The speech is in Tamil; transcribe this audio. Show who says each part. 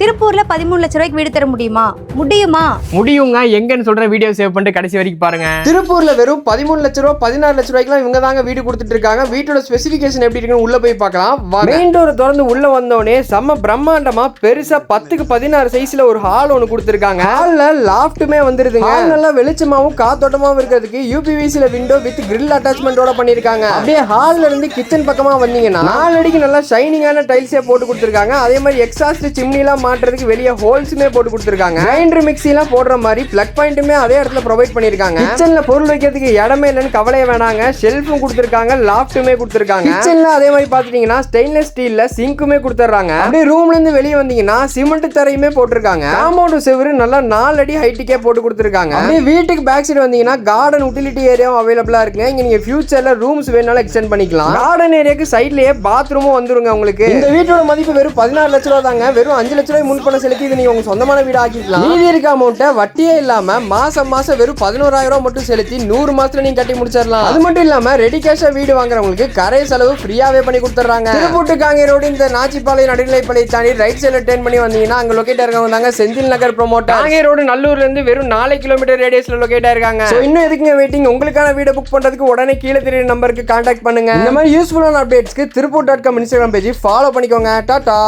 Speaker 1: திருப்பூர்ல 13 லட்சம் ரூபாய்க்கு வீடு தர முடியுமா?
Speaker 2: முடியுங்க. எங்கன்னு சொல்ற வீடியோ சேவ் பண்ணிட்டு கடைசி வரைக்கும் பாருங்க.
Speaker 3: திருப்பூர்ல வெறும் 13 லட்ச ரூபா 16 லட்ச ரூபாய்க்குலாம் இவங்க தாங்க வீடு கொடுத்துட்டு இருக்காங்க. வீட்டோட ஸ்பெசிஃபிகேஷன் எப்படி இருக்குன்னு உள்ள போய் பார்க்கலாம். மெயின் டோர் திறந்து உள்ள வந்தோடனே செம்ம பிரம்மாண்டமா பெருசா 10க்கு 16 சைஸ்ல ஒரு ஹால் ஒன்று கொடுத்துருக்காங்க. ஹால்ல லாஃப்ட்டுமே வந்துருதுங்க. நல்லா வெளிச்சமாவும் காத்தோட்டமாவும் இருக்கிறதுக்கு யூபிவிசில விண்டோ வித் கிரில் அட்டாச்மெண்டோட பண்ணிருக்காங்க. அப்படியே ஹால்ல இருந்து கிச்சன் பக்கமா வந்தீங்கன்னா 4 அடிக்கு நல்லா ஷைனிங்கான டைல்ஸே போட்டு கொடுத்துருக்காங்க. அதே மாதிரி எக்ஸாஸ்ட் சிம்னி எல்லாம் மாட்டுறதுக்கு வெளியே ஹோல்ஸுமே போட்டு கொடுத்துருக்காங்க. கிரைண்டர் மிக்ஸி எல்லாம் போடுற மாதிரி பிளக் பாயிண்ட்டுமே அதே இடத்துல ப்ரொவைட் பண்ணிருக்காங்க. கிச்சன்ல பொருள் வைக்கிறதுக்கு இடமே இல்லைன்னு கவலையே வேணாங்க. ஷெல்ஃபும் கொடுத்துருக்காங்க, லாஃப்ட்டுமே கொடுத்துருக்காங்க. கிச்சன்ல அதே மாதிரி பாத்துட்டீங்கன்னா ஸ்டெயின்லெஸ் ஸ்டீல்ல சிங்க்குமே கொடுத்துறாங்க. அப்படியே ரூம்ல இருந்து வெளியே வந்தீங்கன்னா சிமெண்ட் தரையுமே போட்டிருக்காங்க. காம்பவுண்ட் செவரு நல்லா 4 அடி ஹைட்டுக்கே போட்டு கொடுத்துருக்காங்க. அப்படியே வீட்டுக்கு பேக் சைடு வந்தீங்கன்னா கார்டன் யூட்டிலிட்டி ஏரியாவும் அவைலபிளா இருக்குங்க. இங்க நீங்க ஃபியூச்சர்ல ரூம்ஸ் வேணாலும் எக்ஸ்டெண்ட் பண்ணிக்கலாம். கார்டன் ஏரியாக்கு சைட்லயே பாத்ரூமும் வந்துருங்க உங்களுக்கு. இந்த வீட்டோட மதிப்பு வெறும் 16 லட்ச ரூபா தாங்க. வெறும் 5 லட்ச ரூபாய் முன்பணம் செலுத்தி இது நீங்க உங்க சொந்தமான வீடு ஆக்கிக்கலாம். மீதி இருக்க அமௌண்ட்டை வட்டியே இல்லாம மாசம் வெறும் 11,000 ரூபாய் மட்டும் செலுத்தி 100 மாசத்துல நீங்க கட்டி முடிச்சிடலாம். அது மட்டும் இல்லாம ரெடி கேஷா வீடு வாங்குறவங்களுக்கு கரை செலவு ஃப்ரீயாவே பண்ணி கொடுத்துறாங்க. திருப்பூர் காங்கி ரோடு இந்த நாச்சிப்பாளையம் நடுநிலைப்பள்ளியை தாண்டி ரைட் சைடுல டர்ன் பண்ணி வந்தீங்கன்னா அங்க லொகேட் இருக்கவங்க தாங்க செந்தில் நகர் ப்ரோமோட்டர். காங்கி ரோடு நல்லூர்ல இருந்து வெறும் 4 கிலோமீட்டர் ரேடியஸ்ல லொகேட் ஆயிருக்காங்க. இன்னும் எதுக்குங்க வெயிட்டிங்? உங்களுக்கான வீடு புக் பண்றதுக்கு உடனே கீழே தெரியுற நம்பருக்கு கான்டாக்ட் பண்ணுங்க. இந்த மாதிரி யூஸ்ஃபுல்லான அப்டேட்ஸ்க்கு திருப்பூர்.com இன்ஸ்டாகிராம் பேஜ் ஃபாலோ பண்ணிக்கோங்க. டாடா.